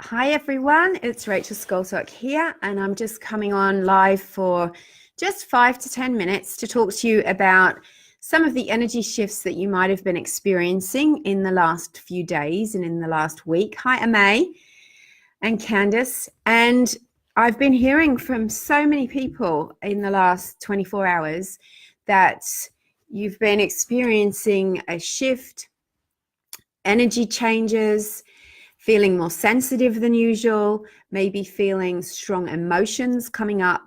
Hi everyone, it's Rachel Scoltock here, and I'm just coming on live for just 5 to 10 minutes to talk to you about some of the energy shifts that you might have been experiencing in the last few days and in the last week. Hi Amay and Candice, and I've been hearing from so many people in the last 24 hours that you've been experiencing a shift, energy changes, feeling more sensitive than usual, maybe feeling strong emotions coming up,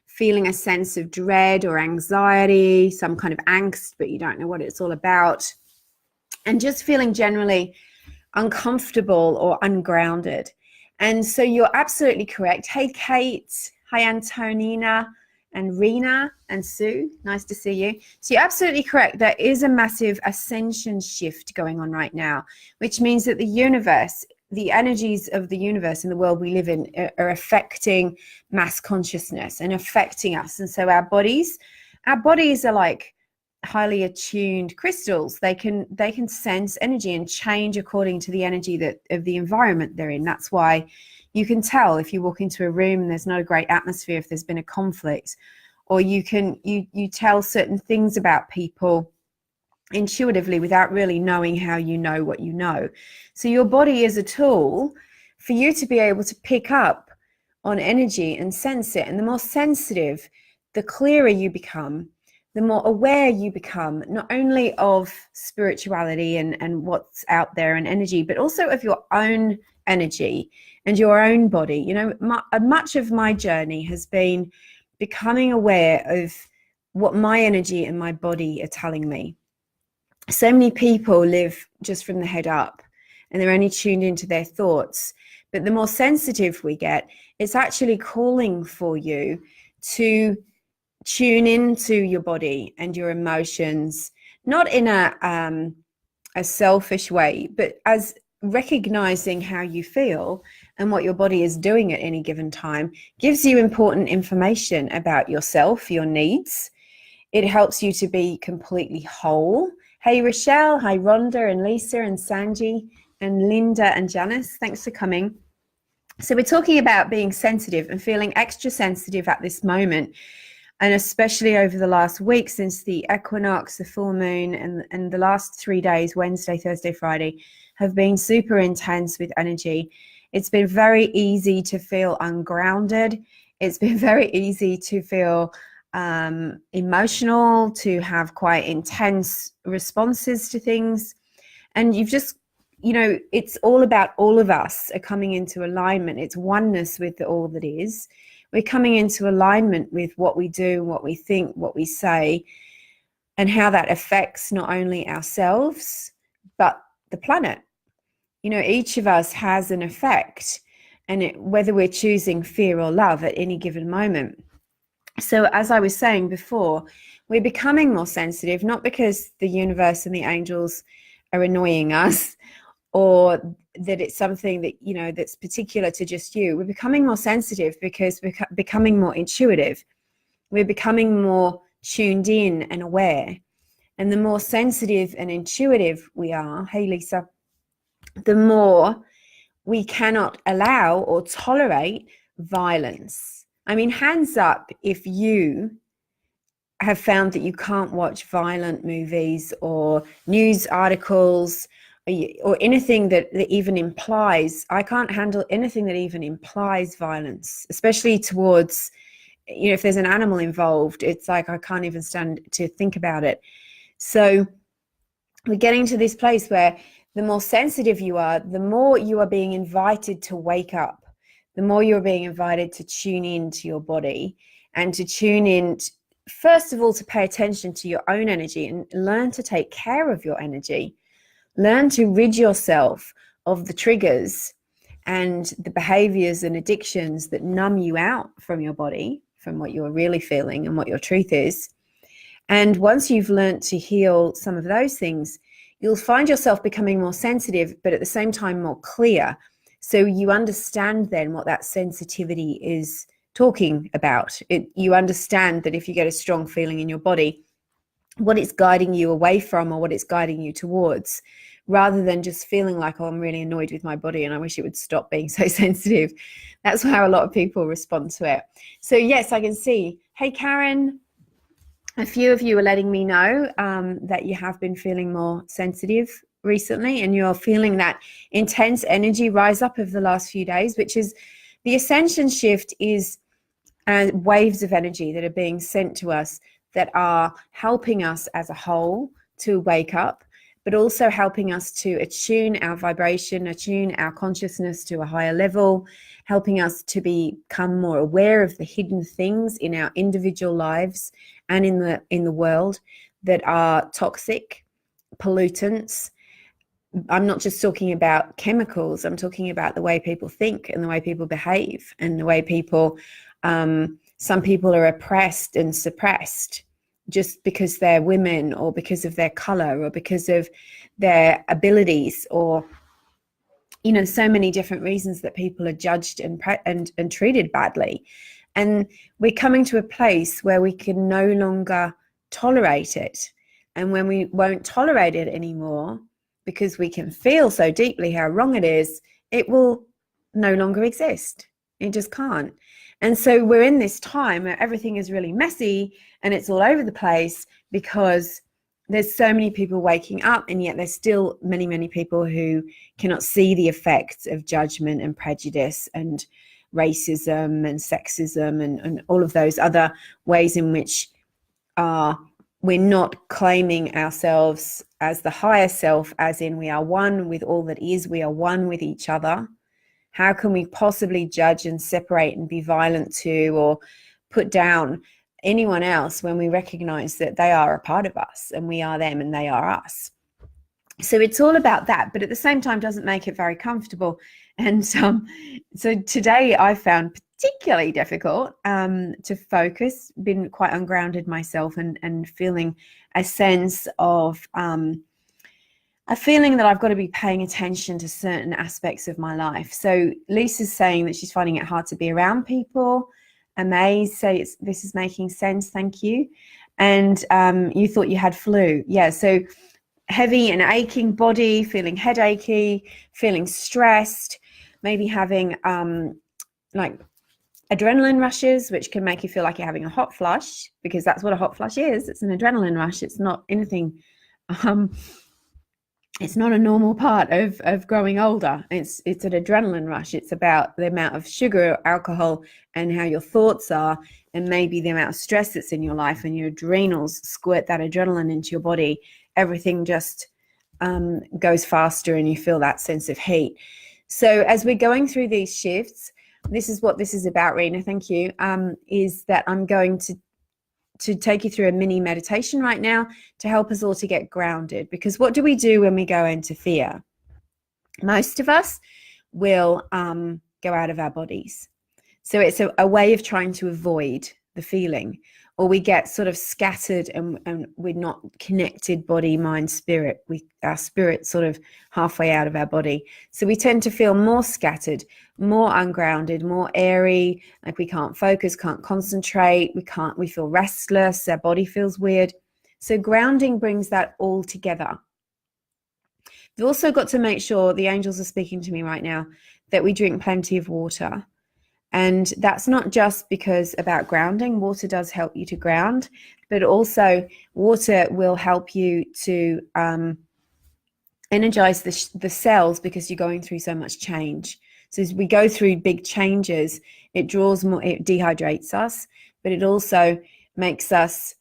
feeling a sense of dread or anxiety, some kind of angst, but you don't know what it's all about, and just feeling generally uncomfortable or ungrounded. And so you're absolutely correct. Hey, Kate. Hi, Antonina and Rena and Sue. Nice to see you. So you're absolutely correct. There is a massive ascension shift going on right now, which means that the universe, the energies of the universe and the world we live in are affecting mass consciousness and affecting us. And so our bodies are like highly attuned crystals. They can sense energy and change according to the energy that of the environment they're in. That's why you can tell if you walk into a room and there's not a great atmosphere, if there's been a conflict, or you tell certain things about people intuitively without really knowing how you know what you know. So your body is a tool for you to be able to pick up on energy and sense it. And the more sensitive, the clearer you become, the more aware you become, not only of spirituality and what's out there and energy, but also of your own energy and your own body. You know, much of my journey has been becoming aware of what my energy and my body are telling me. So many people live just from the head up and they're only tuned into their thoughts. But the more sensitive we get, it's actually calling for you to tune into your body and your emotions, not in a selfish way, but as recognizing how you feel and what your body is doing at any given time gives you important information about yourself, your needs. It helps you to be completely whole. Hey, Rochelle. Hi, Rhonda and Lisa and Sanji and Linda and Janice. Thanks for coming. So we're talking about being sensitive and feeling extra sensitive at this moment. And especially over the last week since the equinox, the full moon, and the last 3 days, Wednesday, Thursday, Friday, have been super intense with energy. It's been very easy to feel ungrounded. It's been very easy to feel emotional, to have quite intense responses to things. And you've just, you know, it's all about all of us are coming into alignment. It's oneness with all that is. We're coming into alignment with what we do, what we think, what we say, and how that affects not only ourselves, but the planet. You know, each of us has an effect, and whether we're choosing fear or love at any given moment. So as I was saying before, we're becoming more sensitive, not because the universe and the angels are annoying us, or that it's something that, you know, that's particular to just you. We're becoming more sensitive because we're becoming more intuitive. We're becoming more tuned in and aware. And the more sensitive and intuitive we are, hey Lisa, the more we cannot allow or tolerate violence. I mean, hands up if you have found that you can't watch violent movies or news articles or anything that even implies, I can't handle anything that even implies violence, especially towards, you know, if there's an animal involved, it's like I can't even stand to think about it. So we're getting to this place where the more sensitive you are, the more you are being invited to wake up, the more you're being invited to tune in to your body and to tune in, first of all, to pay attention to your own energy and learn to take care of your energy. Learn to rid yourself of the triggers and the behaviors and addictions that numb you out from your body, from what you're really feeling and what your truth is. And once you've learned to heal some of those things, you'll find yourself becoming more sensitive, but at the same time more clear. So you understand then what that sensitivity is talking about. You understand that if you get a strong feeling in your body, what it's guiding you away from or what it's guiding you towards, rather than just feeling like, oh, I'm really annoyed with my body and I wish it would stop being so sensitive. That's how a lot of people respond to it. So yes, I can see. Hey, Karen, a few of you are letting me know that you have been feeling more sensitive recently, and you're feeling that intense energy rise up over the last few days, which is the Ascension shift is waves of energy that are being sent to us that are helping us as a whole to wake up, but also helping us to attune our vibration, attune our consciousness to a higher level, helping us to become more aware of the hidden things in our individual lives and in the world that are toxic, pollutants. I'm not just talking about chemicals. I'm talking about the way people think and the way people behave and the way people, some people are oppressed and suppressed just because they're women or because of their color or because of their abilities, or, you know, so many different reasons that people are judged and treated badly. And we're coming to a place where we can no longer tolerate it. And when we won't tolerate it anymore, because we can feel so deeply how wrong it is, it will no longer exist. It just can't. And so we're in this time where everything is really messy and it's all over the place because there's so many people waking up, and yet there's still many, many people who cannot see the effects of judgment and prejudice and racism and sexism and all of those other ways in which we're not claiming ourselves as the higher self, as in we are one with all that is, we are one with each other. How can we possibly judge and separate and be violent to or put down anyone else when we recognize that they are a part of us and we are them and they are us? So it's all about that, but at the same time doesn't make it very comfortable. And so today I found particularly difficult to focus, been quite ungrounded myself, and feeling a sense of a feeling that I've got to be paying attention to certain aspects of my life. So Lisa's saying that she's finding it hard to be around people. Amaze say this is making sense, thank you. And you thought you had flu. Yeah, so heavy and aching body, feeling headachy, feeling stressed, maybe having like adrenaline rushes, which can make you feel like you're having a hot flush, because that's what a hot flush is. It's an adrenaline rush. It's not anything it's not a normal part of growing older. It's an adrenaline rush. It's about the amount of sugar or alcohol and how your thoughts are, and maybe the amount of stress that's in your life, and your adrenals squirt that adrenaline into your body. Everything just goes faster and you feel that sense of heat. So as we're going through these shifts, this is what this is about, Rena, thank you, is that I'm going to take you through a mini meditation right now to help us all to get grounded. Because what do we do when we go into fear? Most of us will go out of our bodies. So it's a way of trying to avoid the feeling, or we get sort of scattered and we're not connected, body, mind, spirit. Our spirit's sort of halfway out of our body. So we tend to feel more scattered, more ungrounded, more airy, like we can't focus, can't concentrate, we feel restless, our body feels weird. So grounding brings that all together. We've also got to make sure, the angels are speaking to me right now, that we drink plenty of water. And that's not just because about grounding. Water does help you to ground, but also water will help you to energize the cells, because you're going through so much change. So as we go through big changes, it draws more, it dehydrates us, but it also makes us,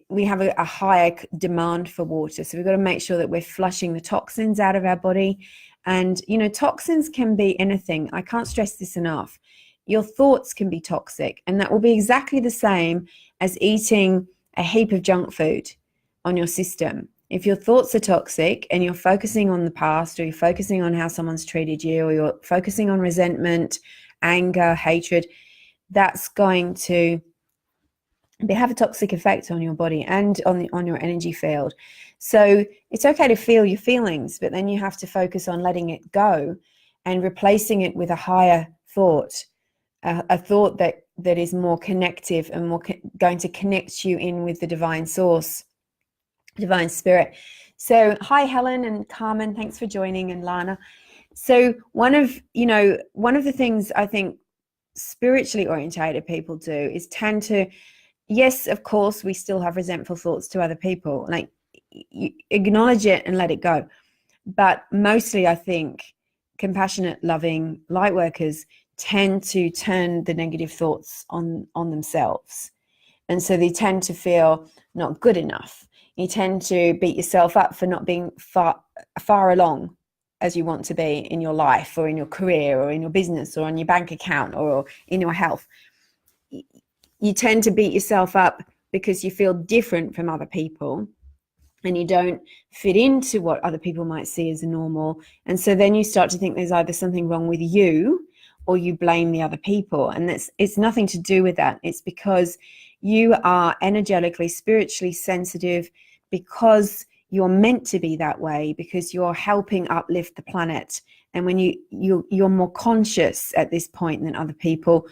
we have a higher demand for water. So we've got to make sure that we're flushing the toxins out of our body. And, you know, toxins can be anything. I can't stress this enough. Your thoughts can be toxic, and that will be exactly the same as eating a heap of junk food on your system. If your thoughts are toxic and you're focusing on the past, or you're focusing on how someone's treated you, or you're focusing on resentment, anger, hatred, that's going to have a toxic effect on your body and on your energy field. So it's okay to feel your feelings, but then you have to focus on letting it go and replacing it with a higher thought. A thought that is more connective and more going to connect you in with the divine source, divine spirit. So hi, Helen and Carmen, thanks for joining, and Lana. So one of the things I think spiritually orientated people do is tend to, yes, of course, we still have resentful thoughts to other people. Like, you acknowledge it and let it go. But mostly, I think compassionate, loving light workers tend to turn the negative thoughts on themselves. And so they tend to feel not good enough. You tend to beat yourself up for not being far along as you want to be in your life, or in your career, or in your business, or on your bank account, or in your health. You tend to beat yourself up because you feel different from other people, and you don't fit into what other people might see as normal. And so then you start to think there's either something wrong with you, or you blame the other people. And it's nothing to do with that. It's because you are energetically, spiritually sensitive, because you're meant to be that way, because you're helping uplift the planet. And when you're more conscious at this point than other people.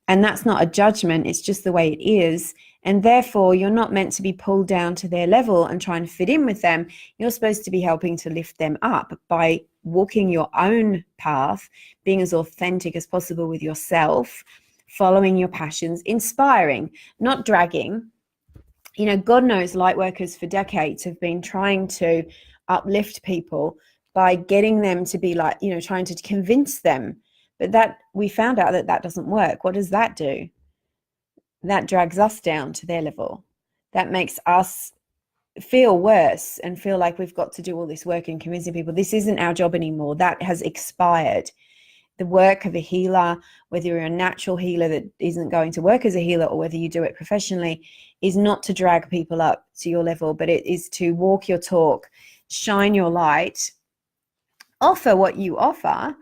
And that's not a judgment, it's just the way it is. And therefore, you're not meant to be pulled down to their level and trying to fit in with them. You're supposed to be helping to lift them up by walking your own path, being as authentic as possible with yourself, following your passions, inspiring, not dragging. You know, God knows light workers for decades have been trying to uplift people by getting them to be like, you know, trying to convince them. But that we found out that doesn't work. What does that do? That drags us down to their level. That makes us feel worse and feel like we've got to do all this work and convincing people this isn't our job anymore. That has expired. The work of a healer, whether you're a natural healer that isn't going to work as a healer, or whether you do it professionally, is not to drag people up to your level, but it is to walk your talk, shine your light, offer what you offer,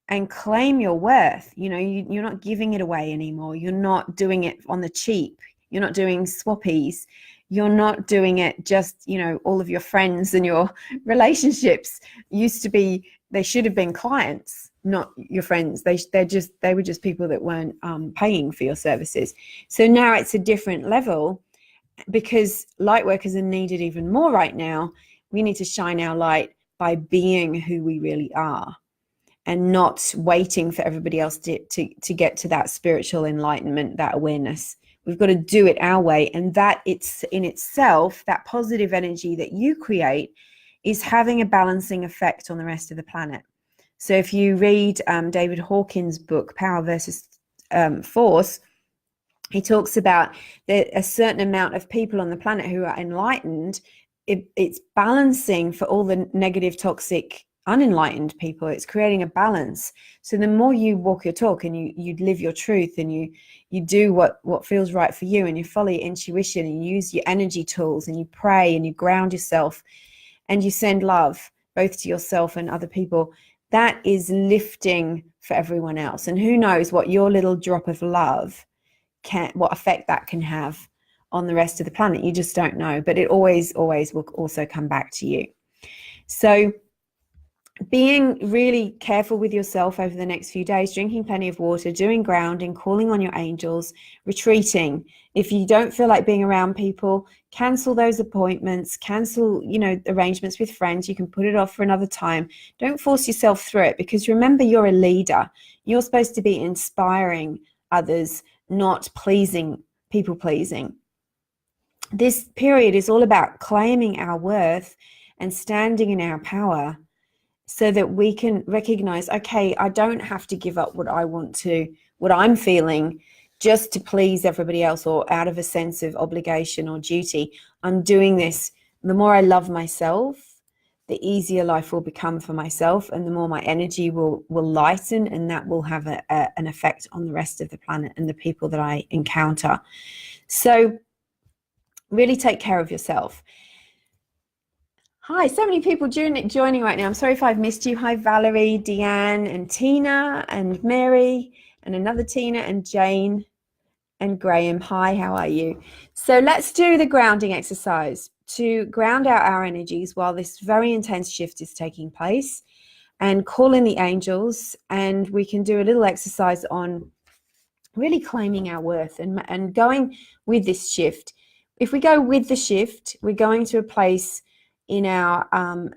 and claim your worth. You know, you're not giving it away anymore. You're not doing it on the cheap. You're not doing swappies. You're not doing it just, you know, all of your friends and your relationships they should have been clients, not your friends. They were just people that weren't paying for your services. So now it's a different level, because light workers are needed even more right now. We need to shine our light by being who we really are, and not waiting for everybody else to get to that spiritual enlightenment, that awareness. We've got to do it our way. And that it's in itself, that positive energy that you create is having a balancing effect on the rest of the planet. So if you read David Hawkins' book, Power versus Force, he talks about a certain amount of people on the planet who are enlightened. It's balancing for all the negative, toxic, unenlightened people. It's creating a balance. So the more you walk your talk, and you live your truth, and you do what feels right for you, and you follow your intuition, and you use your energy tools, and you pray, and you ground yourself, and you send love both to yourself and other people, that is lifting for everyone else. And who knows what your little drop of love what effect that can have on the rest of the planet. You just don't know, but it always will also come back to you. So being really careful with yourself over the next few days, drinking plenty of water, doing grounding, calling on your angels, retreating. If you don't feel like being around people, cancel those appointments, cancel, arrangements with friends. You can put it off for another time. Don't force yourself through it, because remember, you're a leader. You're supposed to be inspiring others, not people pleasing. This period is all about claiming our worth and standing in our power, so that we can recognize, okay, I don't have to give up what I'm feeling just to please everybody else, or out of a sense of obligation or duty. I'm doing this. The more I love myself, the easier life will become for myself, and the more my energy will lighten, and that will have an effect on the rest of the planet and the people that I encounter. So really take care of yourself. Hi, so many people joining right now. I'm sorry if I've missed you. Hi, Valerie, Deanne, and Tina, and Mary, and another Tina, and Jane, and Graham. Hi, how are you? So let's do the grounding exercise to ground out our energies while this very intense shift is taking place, and call in the angels. And we can do a little exercise on really claiming our worth and going with this shift. If we go with the shift, we're going to a place in our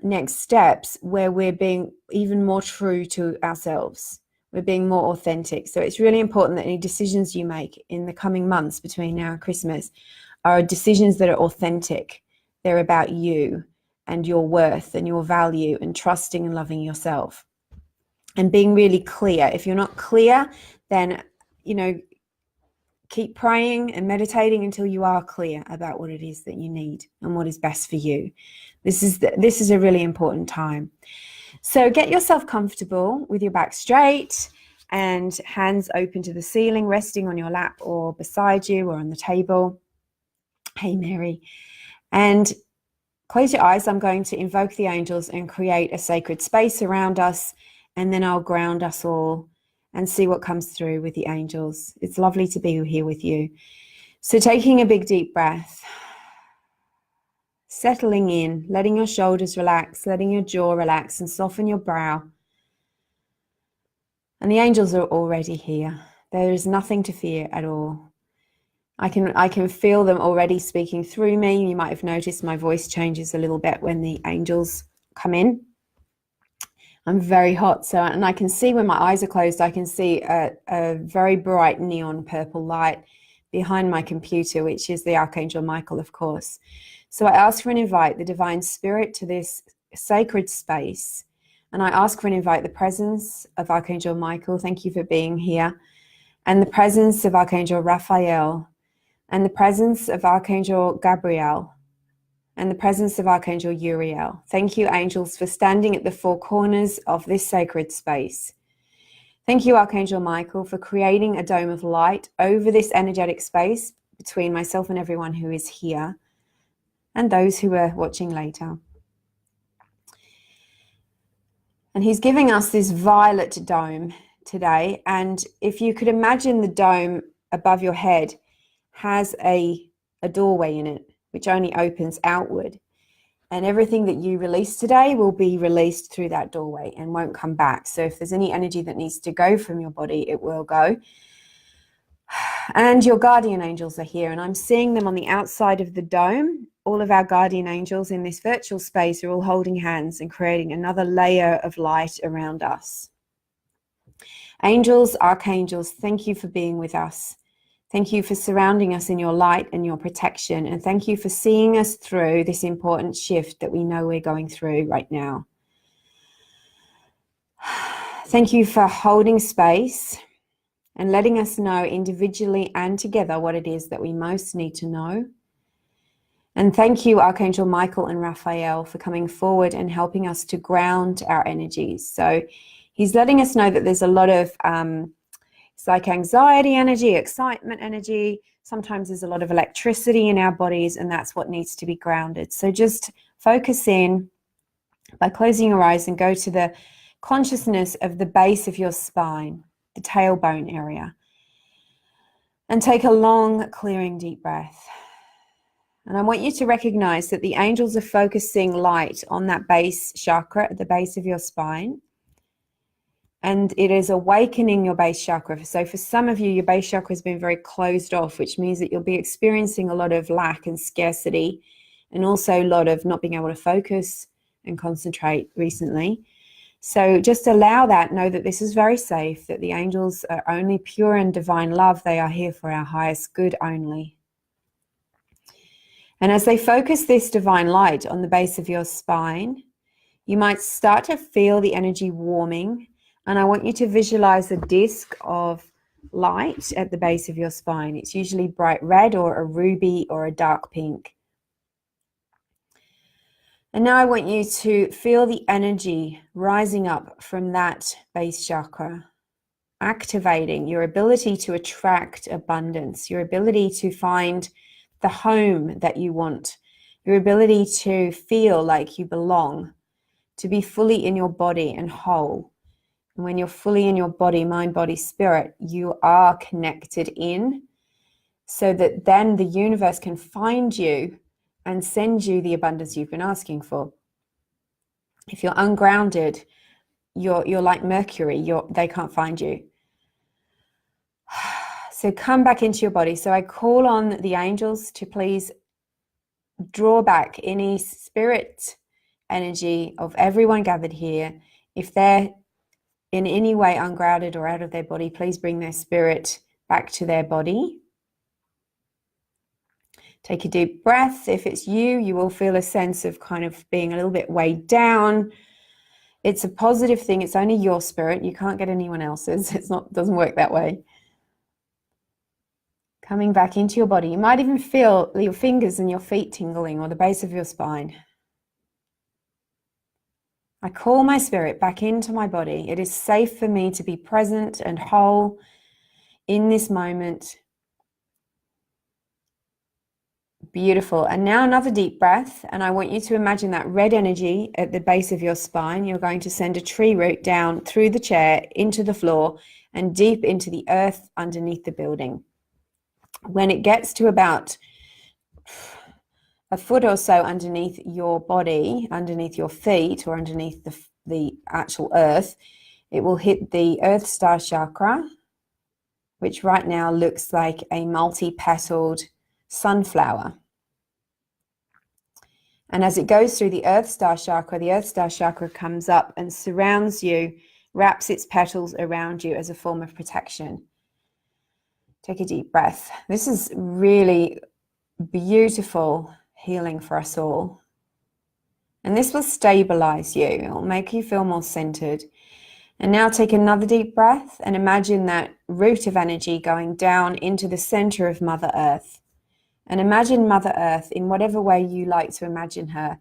next steps where we're being even more true to ourselves. We're being more authentic. So it's really important that any decisions you make in the coming months between now and Christmas are decisions that are authentic. They're about you and your worth and your value and trusting and loving yourself and being really clear. If you're not clear, then, keep praying and meditating until you are clear about what it is that you need and what is best for you. This is a really important time. So get yourself comfortable with your back straight and hands open to the ceiling, resting on your lap or beside you or on the table. Hey, Mary. And close your eyes. I'm going to invoke the angels and create a sacred space around us, and then I'll ground us all and see what comes through with the angels. It's lovely to be here with you. So taking a big deep breath, settling in, letting your shoulders relax, letting your jaw relax and soften your brow. And the angels are already here. There is nothing to fear at all. I can feel them already speaking through me. You might have noticed my voice changes a little bit when the angels come in. I'm very hot, and I can see when my eyes are closed, I can see a very bright neon purple light behind my computer, which is the Archangel Michael, of course. So I ask for and invite the divine spirit to this sacred space, and I ask for and invite the presence of Archangel Michael. Thank you for being here. And the presence of Archangel Raphael, and the presence of Archangel Gabriel, and the presence of Archangel Uriel. Thank you, angels, for standing at the four corners of this sacred space. Thank you, Archangel Michael, for creating a dome of light over this energetic space between myself and everyone who is here and those who are watching later. And he's giving us this violet dome today. And if you could imagine the dome above your head has a doorway in it, which only opens outward. And everything that you release today will be released through that doorway and won't come back. So if there's any energy that needs to go from your body, it will go. And your guardian angels are here, and I'm seeing them on the outside of the dome. All of our guardian angels in this virtual space are all holding hands and creating another layer of light around us. Angels, archangels, thank you for being with us. Thank you for surrounding us in your light and your protection. And thank you for seeing us through this important shift that we know we're going through right now. Thank you for holding space and letting us know individually and together what it is that we most need to know. And thank you, Archangel Michael and Raphael, for coming forward and helping us to ground our energies. So he's letting us know that there's a lot of it's like anxiety energy, excitement energy. Sometimes there's a lot of electricity in our bodies, and that's what needs to be grounded. So just focus in by closing your eyes and go to the consciousness of the base of your spine, the tailbone area. And take a long, clearing, deep breath. And I want you to recognize that the angels are focusing light on that base chakra at the base of your spine. And it is awakening your base chakra. So for some of you, your base chakra has been very closed off, which means that you'll be experiencing a lot of lack and scarcity, and also a lot of not being able to focus and concentrate recently. So just allow that, know that this is very safe, that the angels are only pure and divine love. They are here for our highest good only. And as they focus this divine light on the base of your spine, you might start to feel the energy warming. And I want you to visualize a disc of light at the base of your spine. It's usually bright red or a ruby or a dark pink. And now I want you to feel the energy rising up from that base chakra, activating your ability to attract abundance, your ability to find the home that you want, your ability to feel like you belong, to be fully in your body and whole. And when you're fully in your body, mind, body, spirit, you are connected in, so that then the universe can find you and send you the abundance you've been asking for. If you're ungrounded, you're like Mercury, they can't find you. So come back into your body. So I call on the angels to please draw back any spirit energy of everyone gathered here. If they're in any way ungrounded or out of their body, please bring their spirit back to their body. Take a deep breath. If it's you, you will feel a sense of kind of being a little bit weighed down. It's a positive thing. It's only your spirit. You can't get anyone else's. Doesn't work that way. Coming back into your body. You might even feel your fingers and your feet tingling or the base of your spine. I call my spirit back into my body. It is safe for me to be present and whole in this moment. Beautiful. And now another deep breath. And I want you to imagine that red energy at the base of your spine. You're going to send a tree root down through the chair, into the floor, and deep into the earth underneath the building. When it gets to about a foot or so underneath your body, underneath your feet, or underneath the actual earth, it will hit the Earth Star Chakra, which right now looks like a multi-petaled sunflower. And as it goes through the Earth Star Chakra comes up and surrounds you, wraps its petals around you as a form of protection. Take a deep breath. This is really beautiful healing for us all. And this will stabilize you. It will make you feel more centered. And now take another deep breath and imagine that root of energy going down into the center of Mother Earth. And imagine Mother Earth in whatever way you like to imagine her,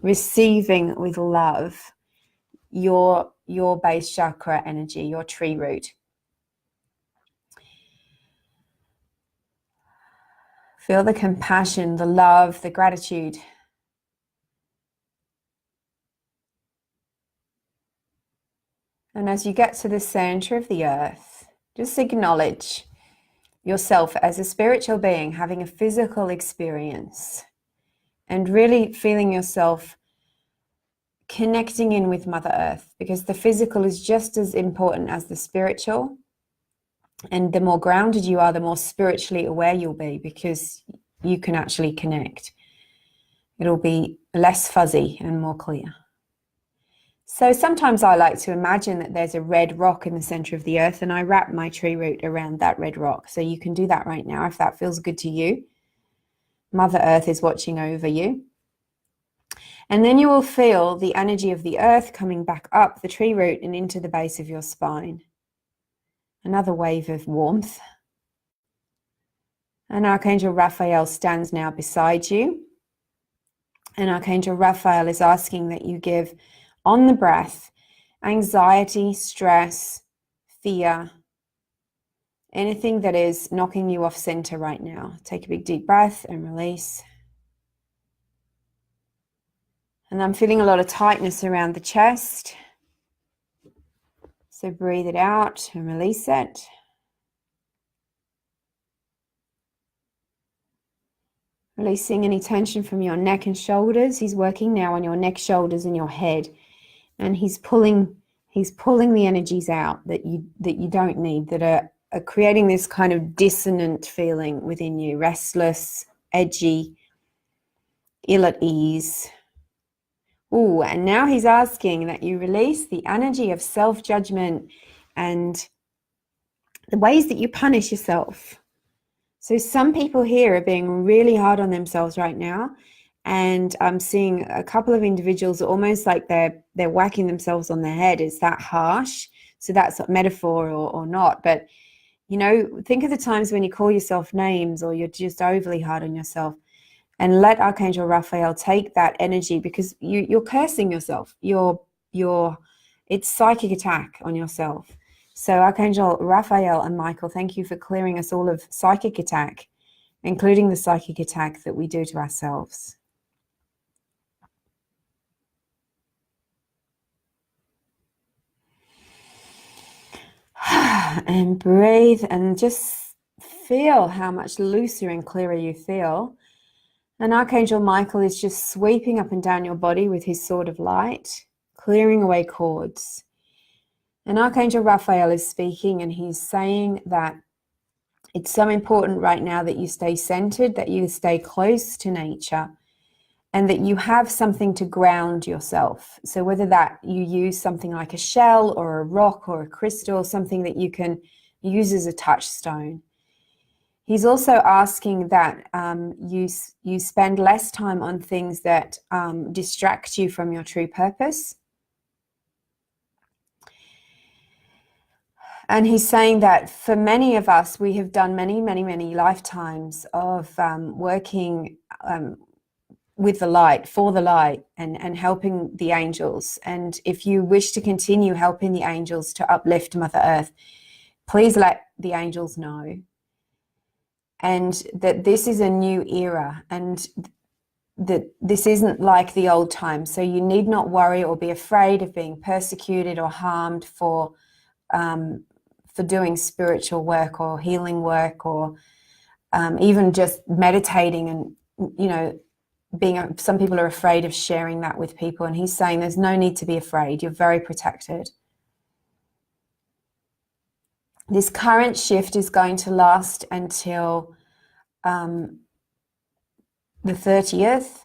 receiving with love your base chakra energy, your tree root. Feel the compassion, the love, the gratitude. And as you get to the center of the earth, just acknowledge yourself as a spiritual being having a physical experience and really feeling yourself connecting in with Mother Earth, because the physical is just as important as the spiritual. And the more grounded you are, the more spiritually aware you'll be, because you can actually connect. It'll be less fuzzy and more clear. So sometimes I like to imagine that there's a red rock in the center of the earth, and I wrap my tree root around that red rock. So you can do that right now if that feels good to you. Mother Earth is watching over you. And then you will feel the energy of the earth coming back up the tree root and into the base of your spine. Another wave of warmth. And Archangel Raphael stands now beside you. And Archangel Raphael is asking that you give, on the breath, anxiety, stress, fear, anything that is knocking you off center right now. Take a big deep breath and release. And I'm feeling a lot of tightness around the chest. So breathe it out and release it. Releasing any tension from your neck and shoulders. He's working now on your neck, shoulders, and your head. And he's pulling the energies out that you don't need, that are creating this kind of dissonant feeling within you, restless, edgy, ill at ease. Ooh, and now he's asking that you release the energy of self-judgment and the ways that you punish yourself. So some people here are being really hard on themselves right now. And I'm seeing a couple of individuals almost like they're whacking themselves on the head. Is that harsh? So that's a metaphor or not. But, you know, think of the times when you call yourself names or you're just overly hard on yourself. And let Archangel Raphael take that energy, because you're cursing yourself. It's psychic attack on yourself. So Archangel Raphael and Michael, thank you for clearing us all of psychic attack, including the psychic attack that we do to ourselves. And breathe and just feel how much looser and clearer you feel. And Archangel Michael is just sweeping up and down your body with his sword of light, clearing away cords. And Archangel Raphael is speaking, and he's saying that it's so important right now that you stay centered, that you stay close to nature, and that you have something to ground yourself. So whether that you use something like a shell or a rock or a crystal, something that you can use as a touchstone. He's also asking that you spend less time on things that distract you from your true purpose. And he's saying that for many of us, we have done many, many, many lifetimes of working with the light, for the light, and helping the angels. And if you wish to continue helping the angels to uplift Mother Earth, please let the angels know. And that this is a new era, and that this isn't like the old times. So you need not worry or be afraid of being persecuted or harmed for doing spiritual work or healing work, or even just meditating. And, you know, some people are afraid of sharing that with people. And he's saying there's no need to be afraid. You're very protected. This current shift is going to last until the 30th,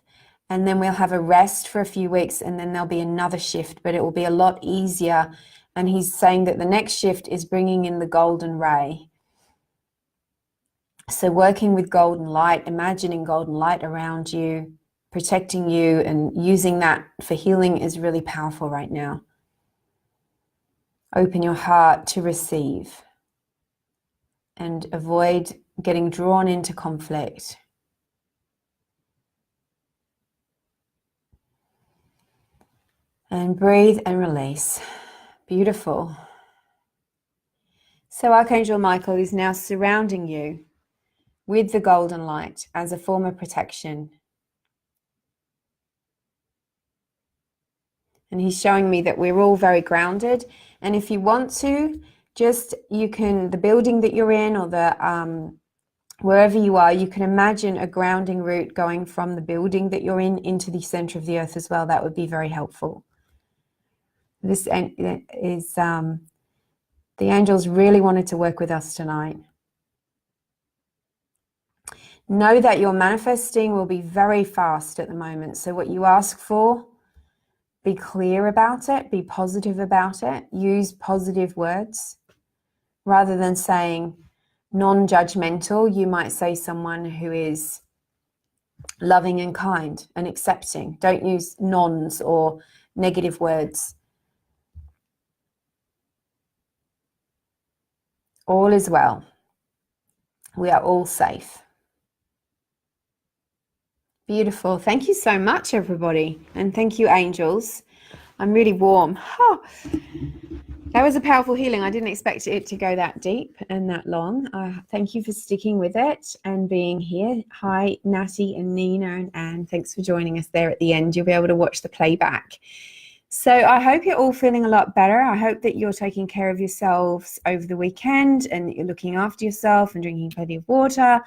and then we'll have a rest for a few weeks, and then there'll be another shift, but it will be a lot easier. And he's saying that the next shift is bringing in the golden ray. So working with golden light, imagining golden light around you, protecting you, and using that for healing is really powerful right now. Open your heart to receive and avoid getting drawn into conflict. And breathe and release. Beautiful. So Archangel Michael is now surrounding you with the golden light as a form of protection. And he's showing me that we're all very grounded. And if you want to, the building that you're in, or the wherever you are, you can imagine a grounding route going from the building that you're in into the center of the earth as well. That would be very helpful. This is the angels really wanted to work with us tonight. Know that your manifesting will be very fast at the moment. So what you ask for, be clear about it, be positive about it, use positive words. Rather than saying non-judgmental, you might say someone who is loving and kind and accepting. Don't use nons or negative words. All is well. We are all safe. Beautiful. Thank you so much, everybody. And thank you, angels. I'm really warm. That was a powerful healing. I didn't expect it to go that deep and that long. Thank you for sticking with it and being here. Hi, Natty and Nina and Anne. Thanks for joining us there at the end. You'll be able to watch the playback. So I hope you're all feeling a lot better. I hope that you're taking care of yourselves over the weekend, and that you're looking after yourself and drinking plenty of water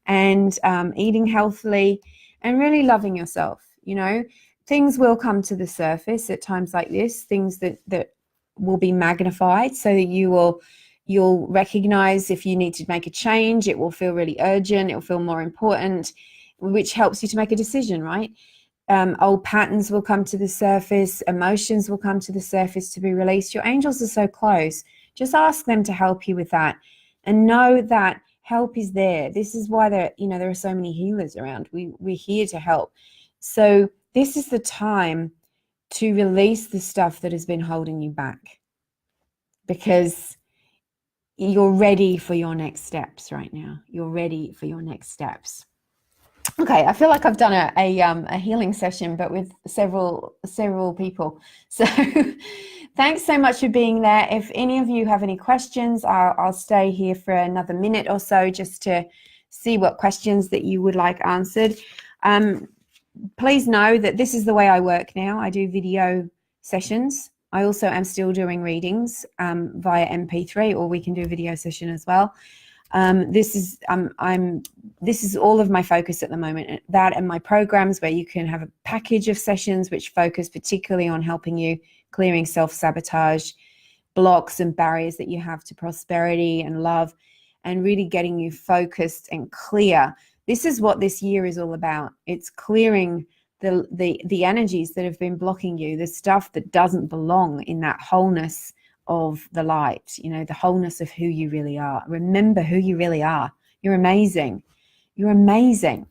and eating healthily and really loving yourself. You know, things will come to the surface at times like this, things that will be magnified, so that you'll recognize if you need to make a change. It will feel really urgent. It will feel more important, which helps you to make a decision, right? Old patterns will come to the surface. Emotions will come to the surface to be released. Your angels are so close. Just ask them to help you with that, and know that help is there. This is why there are so many healers around. We're here to help. So this is the time to release the stuff that has been holding you back, because you're ready for your next steps right now. You're ready for your next steps. Okay, I feel like I've done a healing session, but with several people. So thanks so much for being there. If any of you have any questions, I'll stay here for another minute or so just to see what questions that you would like answered. Please know that this is the way I work now. I do video sessions. I also am still doing readings via MP3, or we can do a video session as well. This is all of my focus at the moment. That and my programs, where you can have a package of sessions which focus particularly on helping you clearing self-sabotage, blocks and barriers that you have to prosperity and love, and really getting you focused and clear. This is what this year is all about. It's clearing the energies that have been blocking you, the stuff that doesn't belong in that wholeness of the light, you know, the wholeness of who you really are. Remember who you really are. You're amazing. You're amazing.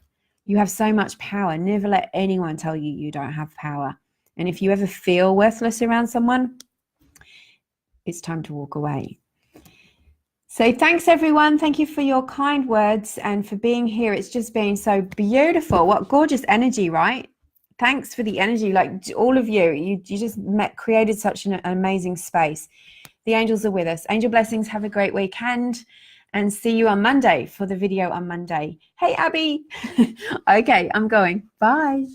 You have so much power. Never let anyone tell you you don't have power. And if you ever feel worthless around someone, it's time to walk away. So thanks, everyone. Thank you for your kind words and for being here. It's just been so beautiful. What gorgeous energy, right? Thanks for the energy. Like all of you, you just created such an amazing space. The angels are with us. Angel blessings. Have a great weekend and see you on Monday for the video on Monday. Hey, Abby. Okay, I'm going. Bye.